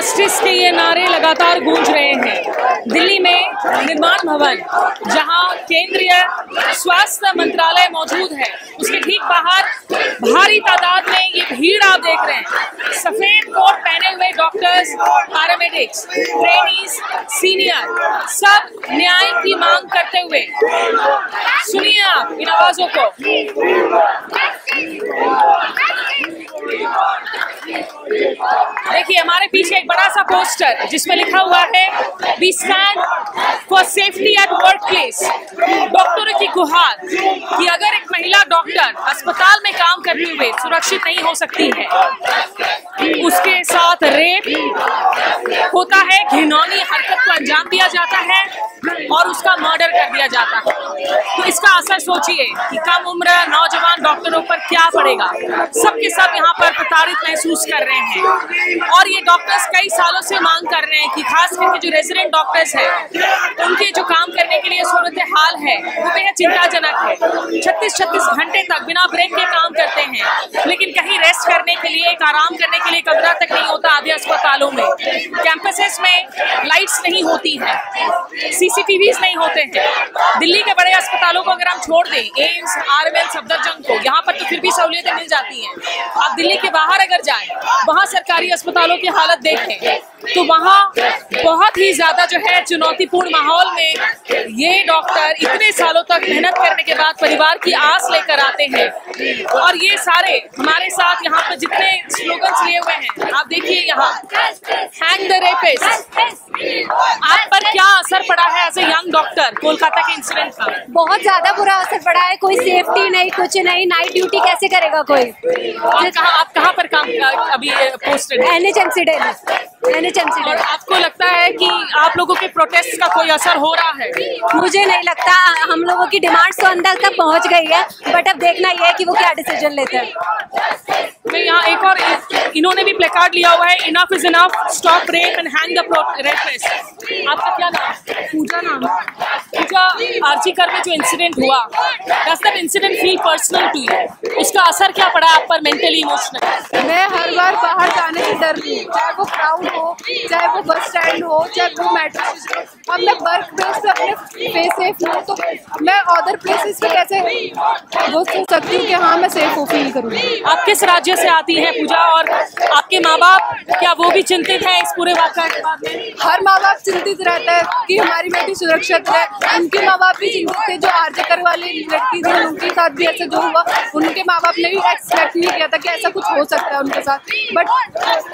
Justice के ये नारे लगातार गूंज रहे हैं। दिल्ली में निर्माण भवन, जहां केंद्रीय स्वास्थ्य मंत्रालय मौजूद है, उसके ठीक बाहर भारी तादाद में ये भीड़ आप देख रहे हैं। सफेद कोट पहने हुए डॉक्टर्स, पैरामेडिक्स, ट्रेनीज, सीनियर, सब न्याय की मांग करते हुए। सुनिए आप इन आवाजों को। देखिए हमारे पीछे एक बड़ा सा पोस्टर जिसमें लिखा हुआ है we stand for safety at work place. डॉक्टरों की गुहार कि अगर एक महिला डॉक्टर अस्पताल में काम करते हुए सुरक्षित नहीं हो सकती है, उसके साथ रेप होता है, घिनौनी हरकत को अंजाम दिया जाता है और उसका मर्डर कर दिया जाता है, तो इसका असर सोचिए कि कम उम्र नौजवान डॉक्टरों पर क्या पड़ेगा। सबके सब यहाँ पर प्रताड़ित महसूस कर रहे हैं और ये डॉक्टर्स कई सालों से मांग कर रहे हैं कि खास करके जो रेजिडेंट डॉक्टर्स हैं, उनके जो काम करने के लिए सूरत हाल है वो बेहद चिंताजनक है। 36 घंटे तक बिना ब्रेक के काम करते हैं, लेकिन कहीं रेस्ट करने के लिए, एक आराम करने के लिए कमरा तक नहीं होता। आधे अस्पतालों में, कैंपसेस में लाइट्स नहीं होती है, CCTVs नहीं होते हैं। दिल्ली के बड़े अस्पतालों को अगर हम छोड़ दें, एम्स, RML, सफदरजंग को, यहाँ पर तो फिर भी सहूलियतें मिल जाती हैं। आप दिल्ली के बाहर अगर जाएं, वहाँ सरकारी अस्पतालों की हालत देखें तो वहाँ बहुत ही ज्यादा जो है चुनौतीपूर्ण माहौल में ये डॉक्टर इतने सालों तक मेहनत करने के बाद परिवार की आस लेकर आते हैं। और ये सारे हमारे साथ यहाँ पर जितने स्लोगन्स लिए हुए हैं, आप देखिए यहाँ हैंग द रेपिस्ट। आप पर क्या असर पड़ा है as a young doctor Kolkata के इंसिडेंट का? बहुत ज्यादा बुरा असर पड़ा है। कोई सेफ्टी नहीं, कुछ नहीं, नाइट ड्यूटी कैसे करेगा कोई। आप कहाँ पर काम अभी पोस्टेड है? NHMC दिल्ली। और आपको लगता है कि आप लोगों के प्रोटेस्ट का कोई असर हो रहा है? मुझे नहीं लगता। हम लोगों की डिमांड्स तो अंदर तक पहुंच गई है, बट अब देखना यह है कि वो क्या डिसीजन लेते हैं। मैं यहाँ एक और इन्होंने भी प्लेकार्ड लिया हुआ है, enough is enough, stop rape and hang the rapist. आपका क्या नाम? पूजा नाम। पूजा, आरजी कर में जो इंसिडेंट हुआ, does that incident feel personal to you? उसका असर क्या पड़ा आप पर मेंटली, इमोशनल? मैं हर बार बाहर जाने से डरती हूँ, चाहे वो क्राउड हो, चाहे वो बस स्टैंड हो, चाहे वो मेट्रो स्टेशन। अब मैं वर्क प्लेस पे अपने फेस सेफ हूँ, तो मैं अदर प्लेसेस पे कैसे वो सोच सकती हूँ कि हाँ मैं सेफ हो फील करूँगी। आप किस राज्य से आती हैं पूजा, और आपके माँ बाप क्या वो भी चिंतित हैं इस पूरे वाक़या के बारे में? हर माँ बाप चिंतित रहता है कि हमारी बेटी सुरक्षित है। उनके माँ बाप भी चिंतित थे, जो आरजे कर वाली लड़की थी उनके साथ भी ऐसा जो हुआ, उनके माँ बाप ने भी एक्सपेक्ट नहीं किया था कि ऐसा कुछ हो सकता है उनके साथ। बट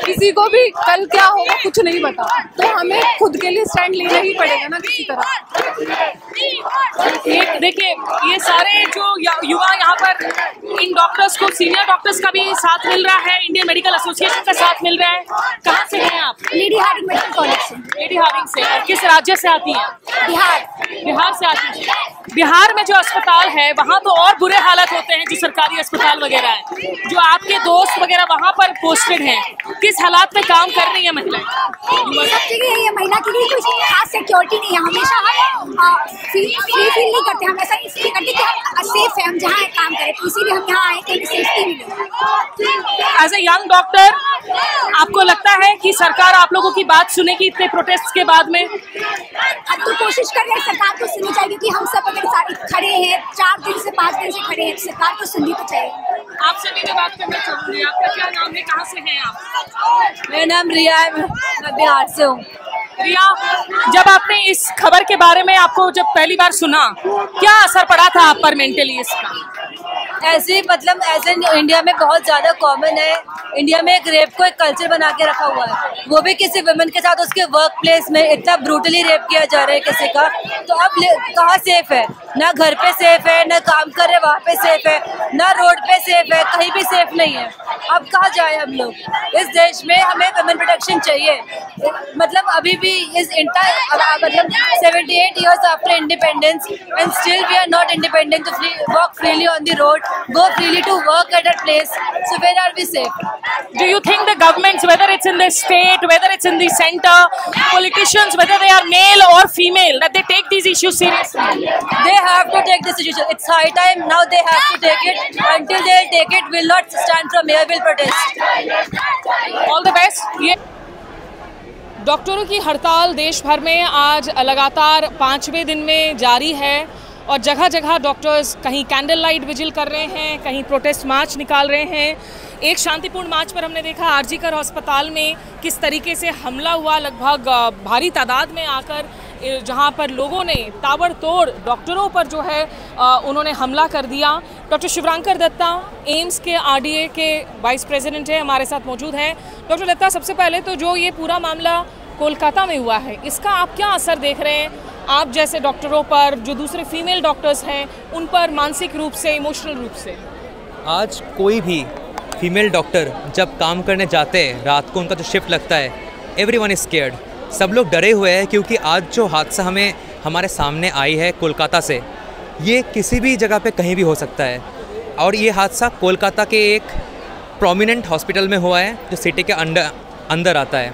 किसी को भी कल क्या होगा कुछ नहीं पता, तो हमें खुद के लिए स्टैंड लेना ही पड़ेगा ना किसी तरह। देखिए ये सारे जो युवा यहाँ पर, इन डॉक्टर्स को, सीनियर डॉक्टर्स का भी साथ मिल रहा है, इंडियन मेडिकल एसोसिएशन का साथ मिल रहा है। कहाँ से हैं आप? लेडी हार्डिंग मेडिकल कॉलेज से। लेडी हार्डिंग से। और किस राज्य से आती हैं? बिहार से आती हैं। बिहार में जो अस्पताल है वहाँ तो और बुरे हालत होते हैं, जो सरकारी अस्पताल वगैरह है। जो आपके दोस्त वगैरह वहाँ पर पोस्टेड हैं, किस हालात में काम कर रही है महिलाएं? सब जगह ये महिला के लिए कोई खास सिक्योरिटी नहीं है। हमेशा हम फ्री फील नहीं करते, हम ऐसा इसलिए करते कि हम सेफ है, हम जहाँ काम करें, तो इसीलिए हम यहाँ आए कि सेफ्टी मिले। एज ए यंग डॉक्टर आपको लगता है कि सरकार आप लोगों की बात सुनेगी इतने प्रोटेस्ट के बाद में? अब तो कोशिश कर रहे हैं, सरकार को सुननी चाहिए कि हम सब अगर खड़े हैं, 4 दिन से 5 दिन से खड़े हैं, सरकार को सुननी तो चाहिए। आपसे भी मैं बात करना चाहूँगी। आपका क्या नाम है, कहाँ से हैं आप? मेरा नाम रिया है, मैं बिहार से हूँ। रिया, जब आपने इस खबर के बारे में, आपको जब पहली बार सुना, क्या असर पड़ा था आप पर मेंटली इसका? ऐसे मतलब ऐसे इंडिया में बहुत ज्यादा कॉमन है। इंडिया में एक रेप को एक कल्चर बना के रखा हुआ है, वो भी किसी वुमेन के साथ उसके वर्क प्लेस में इतना ब्रूटली रेप किया जा रहा है किसी का। तो अब कहाँ सेफ है? ना घर पे सेफ है, ना काम कर रहे वहाँ पे सेफ है, ना रोड पे सेफ है, कहीं भी सेफ नहीं है। अब कहाँ जाए हम लोग? इस देश में हमें वुमेन प्रोटेक्शन चाहिए। मतलब अभी भी इस मतलब 78 years after independence and still we are not independent to walk freely on the road, go freely to work at our place. So where are we safe? Do you think the governments, whether it's in the state, whether it's in the center, politicians, whether they are male or female, that they take these issues seriously? They have to take this issue. It's high time now. They have to take it. Until they take it, we'll not stand from here. We'll protest. All the best. Yeah. डॉक्टरों की हड़ताल देश भर में आज लगातार 5वें दिन में जारी है और जगह जगह डॉक्टर्स कहीं कैंडल लाइट विजिल कर रहे हैं, कहीं प्रोटेस्ट मार्च निकाल रहे हैं। एक शांतिपूर्ण मार्च पर हमने देखा आरजीकर अस्पताल में किस तरीके से हमला हुआ, लगभग भारी तादाद में आकर जहां पर लोगों ने ताबड़तोड़ डॉक्टरों पर जो है उन्होंने हमला कर दिया। डॉक्टर शिवरांकर दत्ता एम्स के आरडीए के वाइस प्रेसिडेंट है, हमारे साथ मौजूद हैं। डॉक्टर दत्ता, सबसे पहले तो जो ये पूरा मामला कोलकाता में हुआ है, इसका आप क्या असर देख रहे हैं आप जैसे डॉक्टरों पर, जो दूसरे फीमेल डॉक्टर्स हैं उन पर, मानसिक रूप से, इमोशनल रूप से? आज कोई भी फीमेल डॉक्टर जब काम करने जाते हैं, रात को उनका जो शिफ्ट लगता है, एवरीवन इज स्केयर्ड। सब लोग डरे हुए हैं क्योंकि आज जो हादसा हमारे सामने आई है कोलकाता से, ये किसी भी जगह पे कहीं भी हो सकता है। और ये हादसा कोलकाता के एक प्रोमिनेंट हॉस्पिटल में हुआ है जो सिटी के अंदर आता है।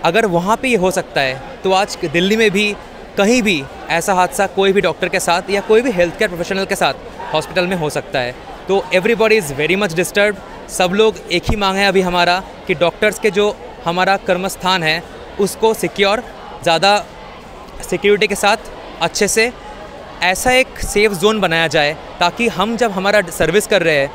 अगर वहाँ पे ये हो सकता है तो आज दिल्ली में भी कहीं भी ऐसा हादसा कोई भी डॉक्टर के साथ या कोई भी हेल्थ केयर प्रोफेशनल के साथ हॉस्पिटल में हो सकता है। तो everybody is very much disturb. सब लोग एक ही मांग है अभी हमारा कि डॉक्टर्स के जो हमारा कर्मस्थान है उसको सिक्योर, ज़्यादा सिक्योरिटी के साथ अच्छे से ऐसा एक सेफ जोन बनाया जाए ताकि हम जब हमारा सर्विस कर रहे हैं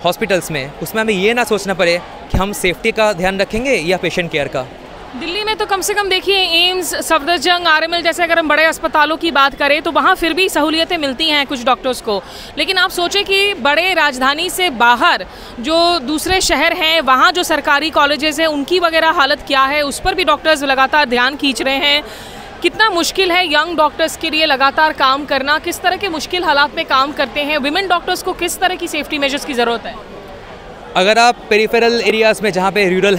हॉस्पिटल्स में, उसमें हमें ये ना सोचना पड़े कि हम सेफ्टी का ध्यान रखेंगे या पेशेंट केयर का। दिल्ली में तो कम से कम देखिए एम्स, सफदरजंग, आरएमएल जैसे अगर हम बड़े अस्पतालों की बात करें तो वहाँ फिर भी सहूलियतें मिलती हैं कुछ डॉक्टर्स को, लेकिन आप सोचें कि बड़े राजधानी से बाहर जो दूसरे शहर हैं वहाँ जो सरकारी कॉलेजेस हैं उनकी वगैरह हालत क्या है, उस पर भी डॉक्टर्स लगातार ध्यान खींच रहे हैं। कितना मुश्किल है यंग डॉक्टर्स के लिए लगातार काम करना, किस तरह के मुश्किल हालात में काम करते हैं, विमेन डॉक्टर्स को किस तरह की सेफ्टी मेजर्स की ज़रूरत है? अगर आप पेरिफेरल एरियाज़ में जहाँ पे रूरल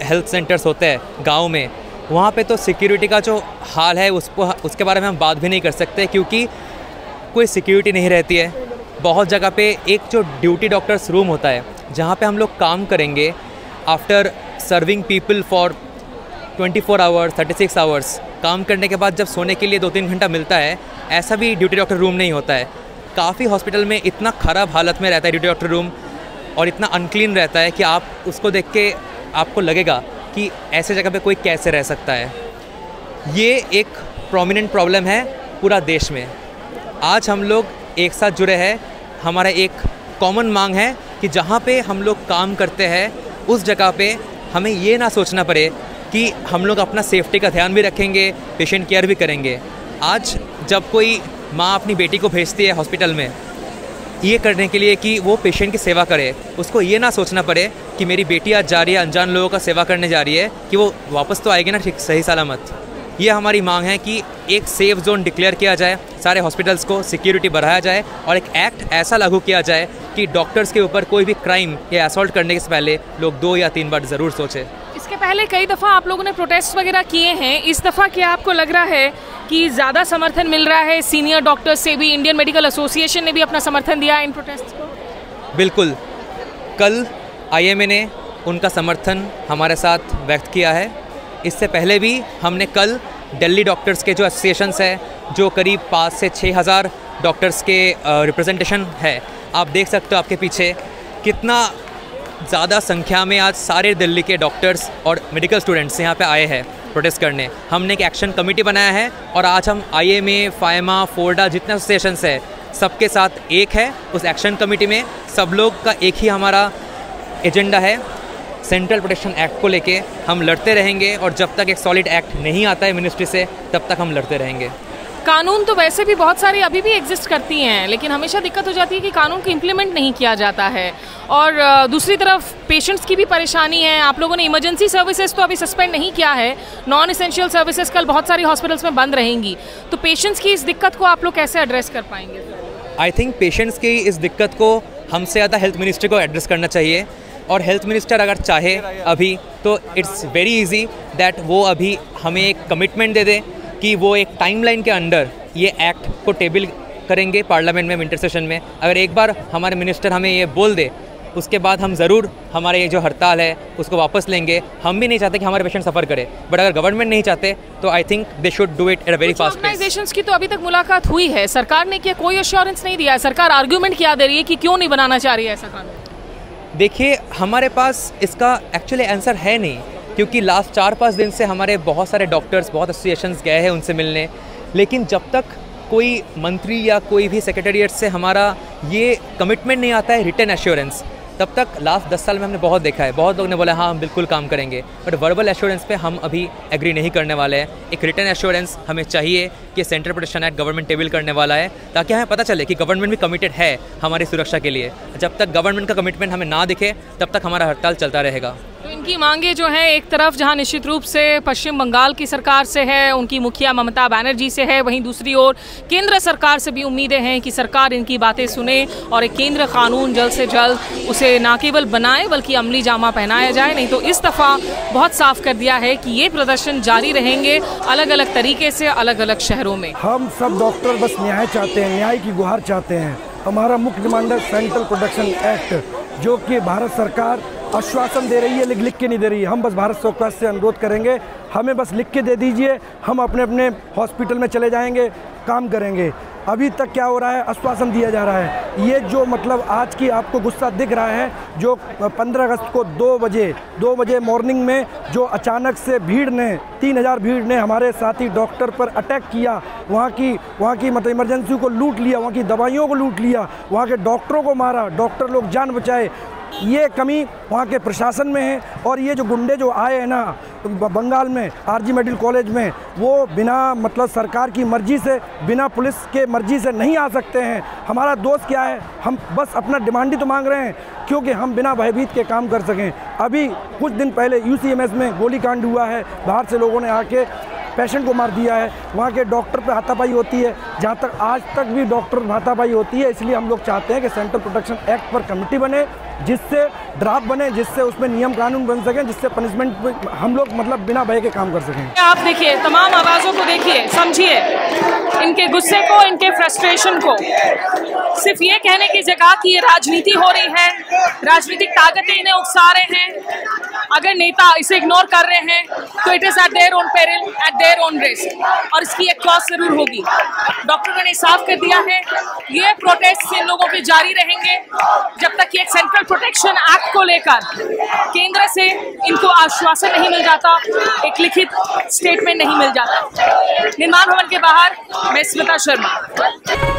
हेल्थ सेंटर्स होते हैं गांव में, वहाँ पे तो सिक्योरिटी का जो हाल है उसके बारे में हम बात भी नहीं कर सकते क्योंकि कोई सिक्योरिटी नहीं रहती है। बहुत जगह पे एक जो ड्यूटी डॉक्टर्स रूम होता है जहाँ पे हम लोग काम करेंगे after serving people for 24 hours 36 hours, काम करने के बाद जब सोने के लिए 2-3 घंटा मिलता है, ऐसा भी ड्यूटी डॉक्टर रूम नहीं होता है। काफ़ी हॉस्पिटल में इतना ख़राब हालत में रहता है ड्यूटी डॉक्टर रूम और इतना अनक्लीन रहता है कि आप उसको देख के आपको लगेगा कि ऐसे जगह पे कोई कैसे रह सकता है। ये एक प्रोमिनेंट प्रॉब्लम है पूरा देश में। आज हम लोग एक साथ जुड़े हैं, हमारा एक कॉमन मांग है कि जहाँ पे हम लोग काम करते हैं उस जगह पे हमें ये ना सोचना पड़े कि हम लोग अपना सेफ्टी का ध्यान भी रखेंगे, पेशेंट केयर भी करेंगे। आज जब कोई माँ अपनी बेटी को भेजती है हॉस्पिटल में ये करने के लिए कि वो पेशेंट की सेवा करे, उसको ये ना सोचना पड़े कि मेरी बेटी आज जा रही है, अनजान लोगों का सेवा करने जा रही है, कि वो वापस तो आएगी ना ठीक सही सलामत। ये हमारी मांग है कि एक सेफ जोन डिक्लेयर किया जाए, सारे हॉस्पिटल्स को सिक्योरिटी बढ़ाया जाए और एक एक्ट ऐसा लागू किया जाए कि डॉक्टर्स के ऊपर कोई भी क्राइम या असॉल्ट करने से पहले लोग 2 या 3 बार ज़रूर सोचें। इसके पहले कई दफ़ा आप लोगों ने प्रोटेस्ट वगैरह किए हैं, इस दफ़ा क्या आपको लग रहा है कि ज़्यादा समर्थन मिल रहा है सीनियर डॉक्टर्स से भी? इंडियन मेडिकल एसोसिएशन ने भी अपना समर्थन दिया इन प्रोटेस्ट को। बिल्कुल, कल IMA ने उनका समर्थन हमारे साथ व्यक्त किया है। इससे पहले भी हमने कल दिल्ली डॉक्टर्स के जो एसोसिएशंस है, जो करीब 5 से 6 हज़ार डॉक्टर्स के रिप्रेजेंटेशन है, आप देख सकते हो आपके पीछे कितना ज़्यादा संख्या में आज सारे दिल्ली के डॉक्टर्स और मेडिकल स्टूडेंट्स यहाँ पे आए हैं प्रोटेस्ट करने। हमने एक एक्शन कमेटी बनाया है और आज हम IMA, फायमा, फोर्डा जितने एसोसिएशंस है सबके साथ एक है उस एक्शन कमेटी में। सब लोग का एक ही हमारा एजेंडा है, सेंट्रल प्रोटेक्शन एक्ट को लेके हम लड़ते रहेंगे और जब तक एक सॉलिड एक्ट नहीं आता है मिनिस्ट्री से तब तक हम लड़ते रहेंगे। कानून तो वैसे भी बहुत सारी अभी भी एग्जिस्ट करती हैं, लेकिन हमेशा दिक्कत हो जाती है कि कानून को इम्प्लीमेंट नहीं किया जाता है। और दूसरी तरफ पेशेंट्स की भी परेशानी है। आप लोगों ने इमरजेंसी सर्विसेज तो अभी सस्पेंड नहीं किया है, नॉन एसेंशियल सर्विसेज कल बहुत सारी हॉस्पिटल्स में बंद रहेंगी, तो पेशेंट्स की इस दिक्कत को आप लोग कैसे एड्रेस कर पाएंगे? आई थिंक पेशेंट्स की इस दिक्कत को हमसे ज़्यादा हेल्थ मिनिस्ट्री को एड्रेस करना चाहिए और हेल्थ मिनिस्टर अगर चाहे अभी तो इट्स वेरी इजी दैट वो अभी हमें एक कमिटमेंट दे दे कि वो एक टाइमलाइन के अंदर ये एक्ट को टेबल करेंगे पार्लियामेंट में विंटर सेशन में। अगर एक बार हमारे मिनिस्टर हमें ये बोल दे उसके बाद हम ज़रूर हमारे ये जो हड़ताल है उसको वापस लेंगे। हम भी नहीं चाहते कि हमारे पेशेंट सफ़र करे, बट अगर गवर्नमेंट नहीं चाहते तो I think they should do it at a very fast pace. Organisations की तो अभी तक मुलाकात हुई है, सरकार ने क्या कोई एश्योरेंस नहीं दिया है? सरकार आर्ग्यूमेंट क्या दे रही है कि क्यों नहीं बनाना चाह रही है ऐसा कानून? देखिए, हमारे पास इसका एक्चुअली आंसर है नहीं क्योंकि लास्ट 4-5 दिन से हमारे बहुत सारे डॉक्टर्स, बहुत एसोसिएशंस गए हैं उनसे मिलने, लेकिन जब तक कोई मंत्री या कोई भी सेक्रेटेरिएट से हमारा ये कमिटमेंट नहीं आता है रिटन एश्योरेंस, तब तक लास्ट 10 साल में हमने बहुत देखा है, बहुत लोग ने बोला हाँ हम बिल्कुल काम करेंगे, बट वर्बल एश्योरेंस पे हम अभी एग्री नहीं करने वाले हैं। एक रिटन एश्योरेंस हमें चाहिए कि central protection act government table करने वाला है, ताकि हमें पता चले कि गवर्नमेंट भी कमिटेड है हमारी सुरक्षा के लिए। जब तक गवर्नमेंट का कमिटमेंट हमें ना दिखे तब तक हमारा हड़ताल चलता रहेगा। तो इनकी मांगे जो हैं, एक तरफ जहां निश्चित रूप से पश्चिम बंगाल की सरकार से है, उनकी मुखिया ममता बनर्जी से है, वहीं दूसरी ओर केंद्र सरकार से भी उम्मीदें हैं कि सरकार इनकी बातें सुने और एक केंद्र कानून जल्द से जल्द उसे ना केवल बनाए बल्कि अमली जामा पहनाया जाए। नहीं तो इस दफ़ा बहुत साफ कर दिया है कि ये प्रदर्शन जारी रहेंगे अलग अलग तरीके से अलग अलग शहरों में। हम सब डॉक्टर बस न्याय चाहते हैं, न्याय की गुहार चाहते हैं। हमारा मुख्य डिमांड है सेंट्रल प्रोटेक्शन एक्ट, जो कि भारत सरकार आश्वासन दे रही है, लिख के नहीं दे रही है। हम बस भारत सरकार से अनुरोध करेंगे, हमें बस लिख के दे दीजिए, हम अपने अपने हॉस्पिटल में चले जाएंगे, काम करेंगे। अभी तक क्या हो रहा है, आश्वासन दिया जा रहा है। ये जो मतलब आज की आपको गुस्सा दिख रहा है, जो 15 अगस्त को 2 बजे मॉर्निंग में जो अचानक से भीड़ ने 3000 भीड़ ने हमारे साथी डॉक्टर पर अटैक किया, वहाँ की मतलब इमरजेंसी को लूट लिया, वहाँ की दवाइयों को लूट लिया, वहाँ के डॉक्टरों को मारा, डॉक्टर लोग जान बचाए, ये कमी वहाँ के प्रशासन में है। और ये जो गुंडे जो आए हैं ना बंगाल में आरजी मेडिकल कॉलेज में, वो बिना मतलब सरकार की मर्जी से, बिना पुलिस के मर्जी से नहीं आ सकते हैं। हमारा दोस्त क्या है, हम बस अपना डिमांड ही तो मांग रहे हैं, क्योंकि हम बिना भयभीत के काम कर सकें। अभी कुछ दिन पहले यूसीएमएस में गोलीकांड हुआ है, बाहर से लोगों ने आके पेशेंट को मार दिया है, वहाँ के डॉक्टर पे हाथापाई होती है, जहाँ तक आज तक भी डॉक्टर हाथापाई होती है। इसलिए हम लोग चाहते हैं कि सेंट्रल प्रोटेक्शन एक्ट पर कमेटी बने, जिससे ड्राफ्ट बने, जिससे उसमें नियम कानून बन सकें, जिससे पनिशमेंट हम लोग मतलब बिना भय के काम कर सकें। आप देखिए, तमाम आवाज़ों को देखिए, समझिए इनके गुस्से को, इनके फ्रस्ट्रेशन को। सिर्फ ये कहने की जगह कि ये राजनीति हो रही है, राजनीतिक ताकतें इन्हें उकसा रहे हैं, अगर नेता इसे इग्नोर कर रहे हैं तो it is eight their own peril, eight their own risk, और इसकी एक कॉस्ट जरूर होगी। डॉक्टरों ने साफ कर दिया है, ये प्रोटेस्ट इन लोगों के जारी रहेंगे जब तक कि एक सेंट्रल प्रोटेक्शन एक्ट को लेकर केंद्र से इनको आश्वासन नहीं मिल जाता, एक लिखित स्टेटमेंट नहीं मिल जाता। निर्माण भवन के बाहर मैं स्मिता शर्मा।